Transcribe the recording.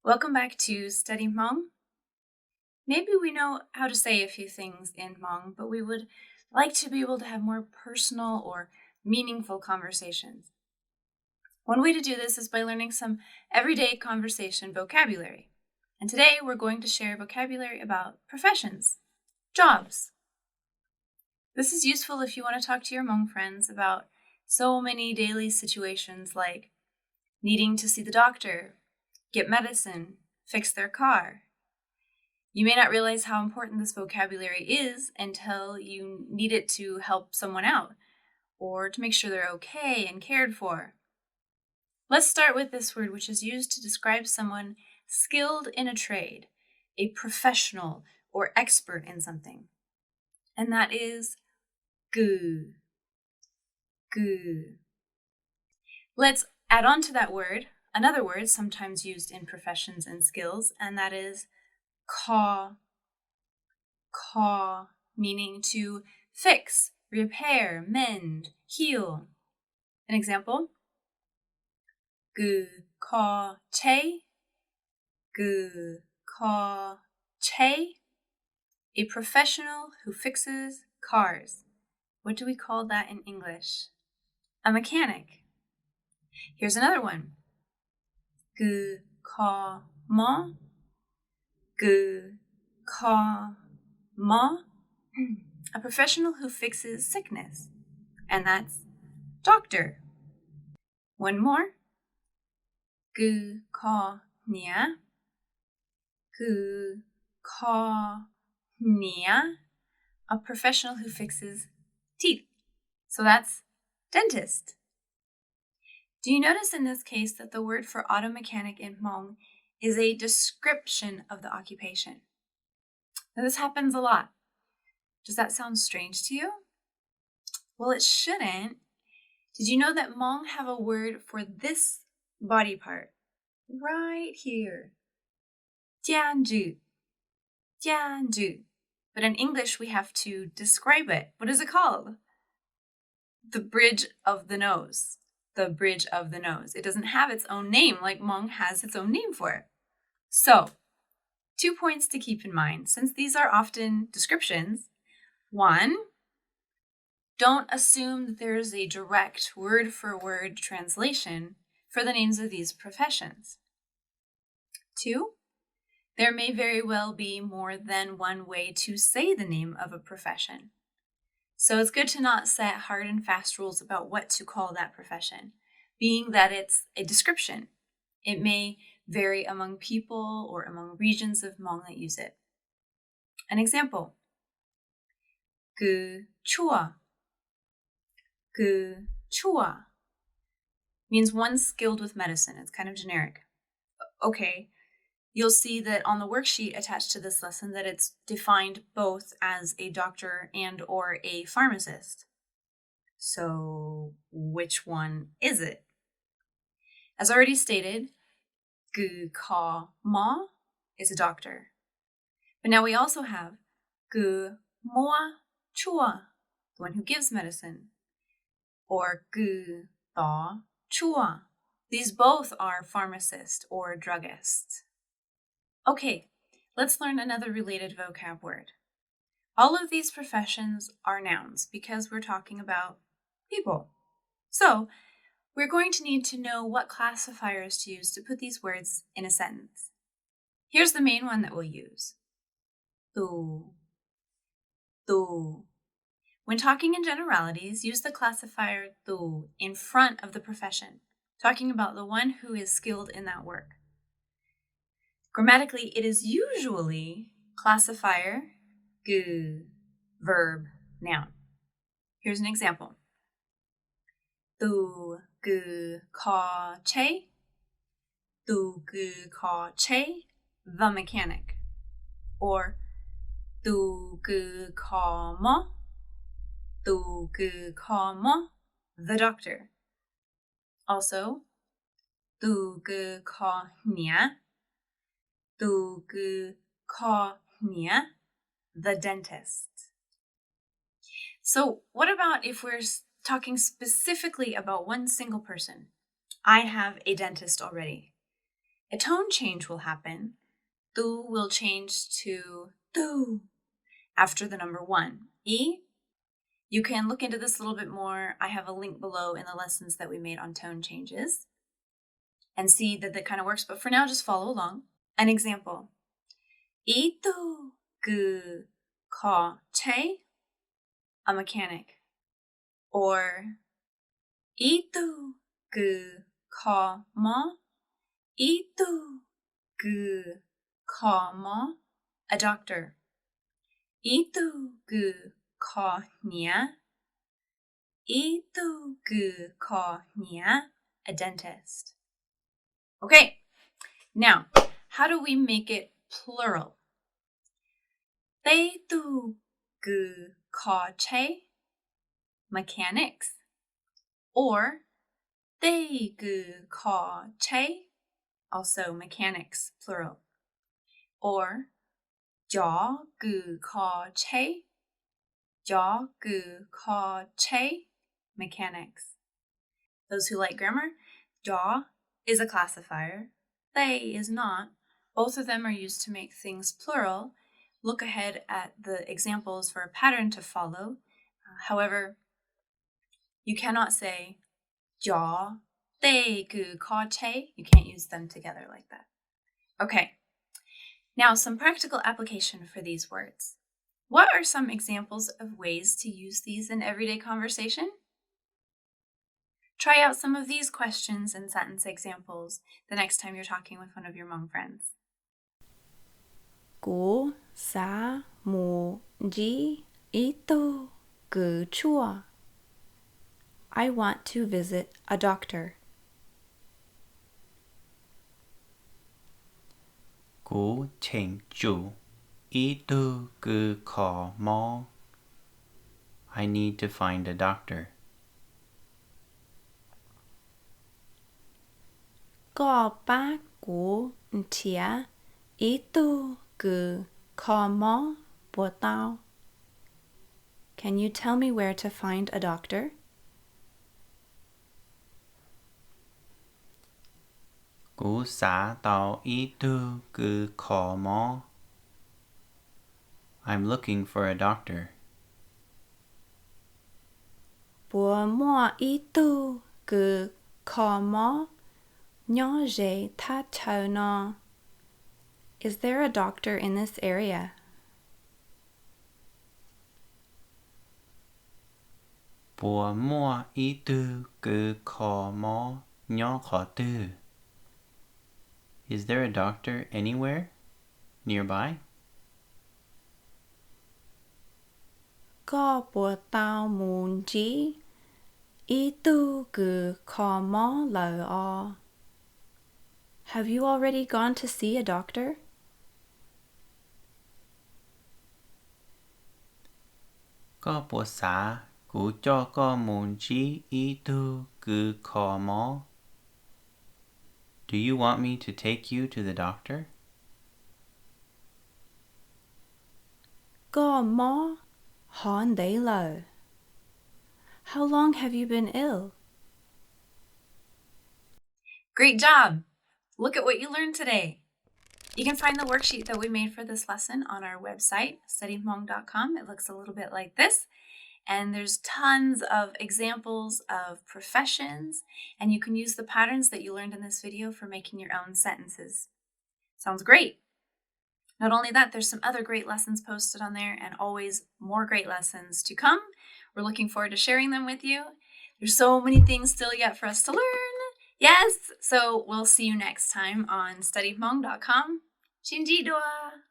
Welcome back to Study Hmong. Maybe we know how to say a few things in Hmong, but we would like to be able to have more personal or meaningful conversations. One way to do this is by learning some everyday conversation vocabulary. And today we're going to share vocabulary about professions, jobs. This is useful if you want to talk to your Hmong friends about so many daily situations like needing to see the doctor, get medicine, fix their car. You may not realize how important this vocabulary is until you need it to help someone out or to make sure they're okay and cared for. Let's start with this word, which is used to describe someone skilled in a trade, a professional or expert in something. And that is gu. Gu. Let's add on to that word another word sometimes used in professions and skills, and that is ka. Ka, meaning to fix, repair, mend, heal. An example: gu ka che. Gu ka che. A professional who fixes cars. What do we call that in English? A mechanic. Here's another one. Gu ka ma. Gu ka ma. A professional who fixes sickness. And that's doctor. One more. Gu ka nia. Gu ka nia. A professional who fixes teeth. So that's dentist. Do you notice in this case that the word for auto mechanic in Hmong is a description of the occupation? Now, this happens a lot. Does that sound strange to you? Well, it shouldn't. Did you know that Hmong have a word for this body part? Right here. Jianju. Jianju. But in English, we have to describe it. What is it called? The bridge of the nose. The bridge of the nose. It doesn't have its own name like Hmong has its own name for it. So, 2 points to keep in mind, since these are often descriptions. 1, don't assume that there is a direct word-for-word translation for the names of these professions. 2, there may very well be more than one way to say the name of a profession. So it's good to not set hard and fast rules about what to call that profession, being that it's a description. It may vary among people or among regions of Hmong that use it. An example: gu chua. Gu chua means one skilled with medicine. It's kind of generic. Okay, you'll see that on the worksheet attached to this lesson that it's defined both as a doctor and or a pharmacist. So which one is it? As already stated, gu ka ma is a doctor. But now we also have gu moa chua, the one who gives medicine, or gu da chua. These both are pharmacist or druggist. Okay, let's learn another related vocab word. All of these professions are nouns because we're talking about people. So, we're going to need to know what classifiers to use to put these words in a sentence. Here's the main one that we'll use. Tu. Tu. When talking in generalities, use the classifier tu in front of the profession, talking about the one who is skilled in that work. Grammatically, it is usually classifier, gu, verb, noun. Here's an example. Tu gu ka che. Tu gu ka che, the mechanic. Or tu gu ka ma. Tu gu ka ma, the doctor. Also, tu gu ka nia. Tu gu ka nia, the dentist. So what about if we're talking specifically about one single person? I have a dentist already. a tone change will happen. Tu will change to tu after the number 1. E, you can look into this a little bit more. I have a link below in the lessons that we made on tone changes and see that that kind of works. But for now, just follow along. An example. Itu gu ka che, a mechanic. Or itu gu ka ma, itu gu ka ma, a doctor. Itu gu ka nia, itu gu ka nia, a dentist. Okay, now, how do we make it plural? They tu gu ka che, mechanics. Or they gu ka che, also mechanics, plural. Or ja gu ka che, ja gu ka che, mechanics. Those who like grammar, ja is a classifier, they is not. Both of them are used to make things plural. Look ahead at the examples for a pattern to follow. However, you cannot say ja, they gu ka che. You can't use them together like that. Okay, now some practical application for these words. What are some examples of ways to use these in everyday conversation? Try out some of these questions and sentence examples the next time you're talking with one of your Hmong friends. Gu sa mu ji ito gu chua. I want to visit a doctor. Gu cheng ju itu gu ka mo. I need to find a doctor. Go ba gu tia ito gu ka mo bo tao. Can you tell me where to find a doctor? Gu sa tao itu gu ka mo. I'm looking for a doctor. Bo mo ito gu ka mo nyo je ta tau no. Is there a doctor in this area? Bo mo itu gu ka mo nyo ka tu. Is there a doctor anywhere nearby? Go bo tao mun ji itu gu ka mo lo o. Have you already gone to see a doctor? Có bố xã của cho có muốn chí ý tu gu ka mo. Do you want me to take you to the doctor? Go mo hon day lo. How long have you been ill? Great job! Look at what you learned today. You can find the worksheet that we made for this lesson on our website, studyhmong.com. It looks a little bit like this. And there's tons of examples of professions, and you can use the patterns that you learned in this video for making your own sentences. Sounds great! Not only that, there's some other great lessons posted on there and always more great lessons to come. We're looking forward to sharing them with you. There's so many things still yet for us to learn. Yes! So we'll see you next time on studyhmong.com. Shinji doa!